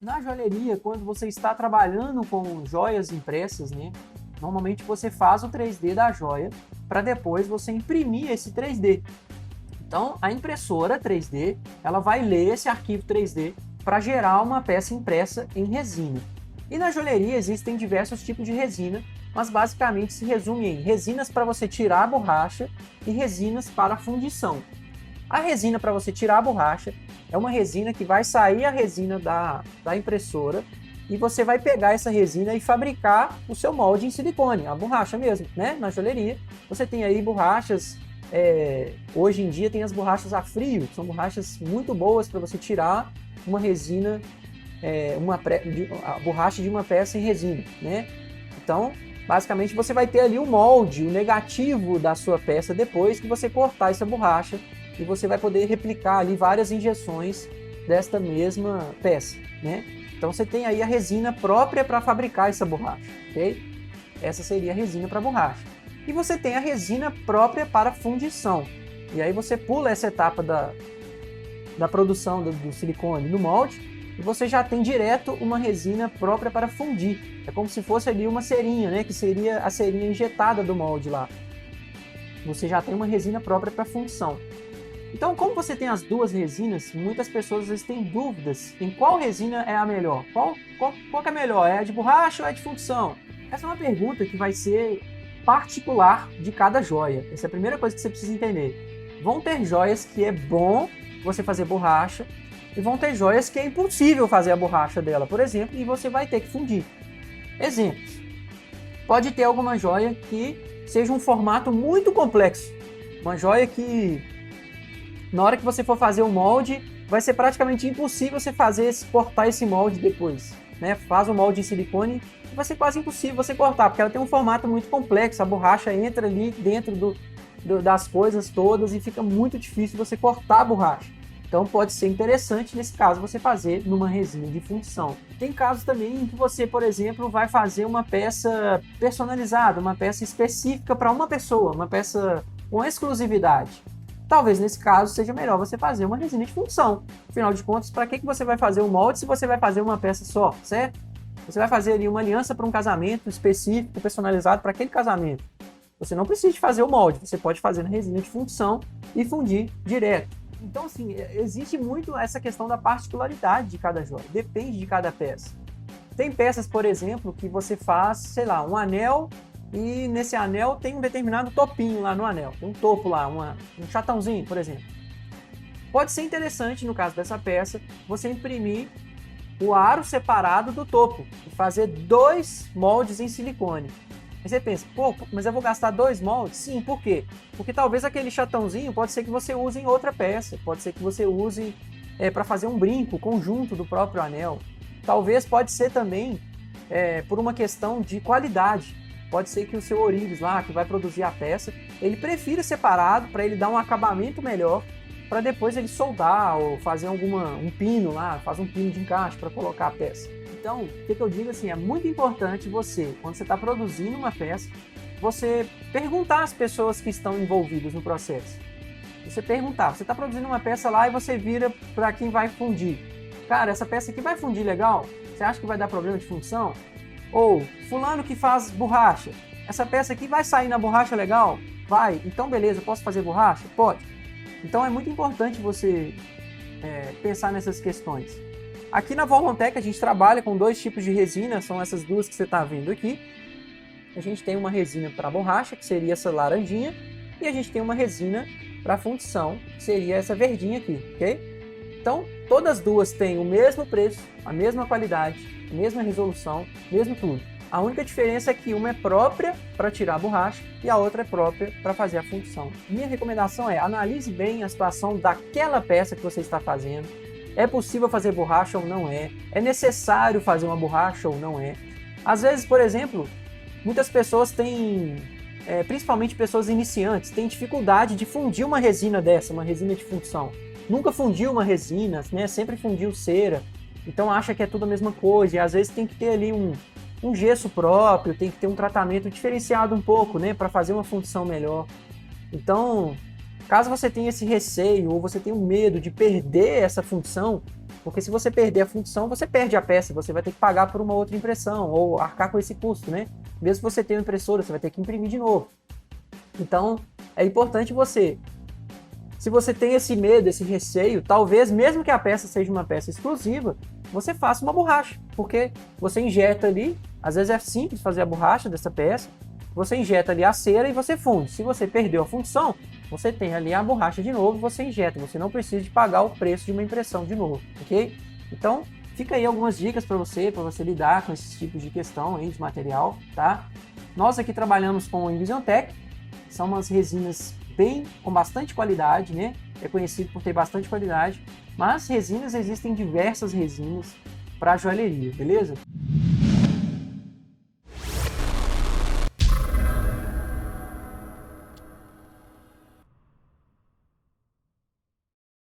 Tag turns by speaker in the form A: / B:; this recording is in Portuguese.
A: Na joalheria, quando você está trabalhando com joias impressas, né? Normalmente você faz o 3D da joia para depois você imprimir esse 3D. Então, a impressora 3D, ela vai ler esse arquivo 3D para gerar uma peça impressa em resina. E na joalheria existem diversos tipos de resina, mas basicamente se resume em resinas para você tirar a borracha e resinas para fundição. A resina para você tirar a borracha é uma resina que vai sair a resina da impressora e você vai pegar essa resina e fabricar o seu molde em silicone, a borracha mesmo, né? Na joalheria. Você tem aí borrachas, hoje em dia tem as borrachas a frio, que são borrachas muito boas para você tirar uma resina, a borracha de uma peça em resina, né? Então, basicamente você vai ter ali o molde, o negativo da sua peça depois que você cortar essa borracha e você vai poder replicar ali várias injeções desta mesma peça, né? Então você tem aí a resina própria para fabricar essa borracha, ok? Essa seria a resina para borracha. E você tem a resina própria para fundição. E aí você pula essa etapa da produção do silicone no molde e você já tem direto uma resina própria para fundir. É como se fosse ali uma cerinha, né? Que seria a cerinha injetada do molde lá. Você já tem uma resina própria para função. Então, como você tem as duas resinas, muitas pessoas às vezes têm dúvidas em qual resina é a melhor. Qual que é a melhor? É a de borracha ou é a de fundição? Essa é uma pergunta que vai ser particular de cada joia. Essa é a primeira coisa que você precisa entender. Vão ter joias que é bom você fazer borracha e vão ter joias que é impossível fazer a borracha dela, por exemplo, e você vai ter que fundir. Exemplos. Pode ter alguma joia que seja um formato muito complexo. Uma joia que na hora que você for fazer o molde, vai ser praticamente impossível você cortar esse molde depois, né? Faz o molde em silicone e vai ser quase impossível você cortar, porque ela tem um formato muito complexo, a borracha entra ali dentro das coisas todas e fica muito difícil você cortar a borracha. Então pode ser interessante nesse caso você fazer numa resina de fundição. Tem casos também em que você, por exemplo, vai fazer uma peça personalizada, uma peça específica para uma pessoa, uma peça com exclusividade. Talvez nesse caso seja melhor você fazer uma resina de fundição. Afinal de contas, para que você vai fazer o molde se você vai fazer uma peça só, certo? Você vai fazer ali uma aliança para um casamento específico, personalizado para aquele casamento. Você não precisa de fazer o molde, você pode fazer na resina de fundição e fundir direto. Então, assim, existe muito essa questão da particularidade de cada joia, depende de cada peça. Tem peças, por exemplo, que você faz, sei lá, um anel e nesse anel tem um determinado topinho lá no anel, tem um topo lá, um chatãozinho, por exemplo. Pode ser interessante, no caso dessa peça, você imprimir o aro separado do topo e fazer 2 moldes em silicone. Aí você pensa, pô, mas eu vou gastar 2 moldes? Sim, por quê? Porque talvez aquele chatãozinho pode ser que você use em outra peça, pode ser que você use para fazer um brinco, conjunto do próprio anel. Talvez pode ser também por uma questão de qualidade. Pode ser que o seu ourives lá, que vai produzir a peça, ele prefira separado para ele dar um acabamento melhor, para depois ele soldar ou fazer um pino lá, faz um pino de encaixe para colocar a peça. Então, o que eu digo assim, é muito importante você, quando você está produzindo uma peça, você perguntar às pessoas que estão envolvidas no processo. Você perguntar, você está produzindo uma peça lá e você vira para quem vai fundir. Cara, essa peça aqui vai fundir legal? Você acha que vai dar problema de função? Ou, fulano que faz borracha, essa peça aqui vai sair na borracha legal? Vai, então beleza, posso fazer borracha? Pode. Então é muito importante você pensar nessas questões. Aqui na Volvontech a gente trabalha com 2 tipos de resina, são essas duas que você está vendo aqui. A gente tem uma resina para borracha, que seria essa laranjinha, e a gente tem uma resina para fundição, que seria essa verdinha aqui, ok? Então, todas as duas têm o mesmo preço, a mesma qualidade, a mesma resolução, mesmo tudo. A única diferença é que uma é própria para tirar a borracha e a outra é própria para fazer a fundição. Minha recomendação é analise bem a situação daquela peça que você está fazendo. É possível fazer borracha ou não é? É necessário fazer uma borracha ou não é? Às vezes, por exemplo, muitas pessoas têm, principalmente pessoas iniciantes, têm dificuldade de fundir uma resina dessa, uma resina de fundição. Nunca fundiu uma resina, né? Sempre fundiu cera. Então acha que é tudo a mesma coisa. E às vezes tem que ter ali um gesso próprio, tem que ter um tratamento diferenciado um pouco, né? Para fazer uma fundição melhor. Então, caso você tenha esse receio ou você tenha um medo de perder essa função, Porque se você perder a função, você perde a peça, você vai ter que pagar por uma outra impressão ou arcar com esse custo, né? Mesmo que você tenha uma impressora, você vai ter que imprimir de novo. Então, é importante você, se você tem esse medo, esse receio, talvez mesmo que a peça seja uma peça exclusiva, você faça uma borracha, porque você injeta ali, às vezes é simples fazer a borracha dessa peça, você injeta ali a cera e você funde. Se você perdeu a função, você tem ali a borracha de novo e você injeta, você não precisa de pagar o preço de uma impressão de novo, ok? Então, fica aí algumas dicas para você lidar com esses tipos de questão aí de material, tá? Nós aqui trabalhamos com o Envisiontech, são umas resinas com bastante qualidade, né? É conhecido por ter bastante qualidade, mas resinas, existem diversas resinas para joalheria, beleza?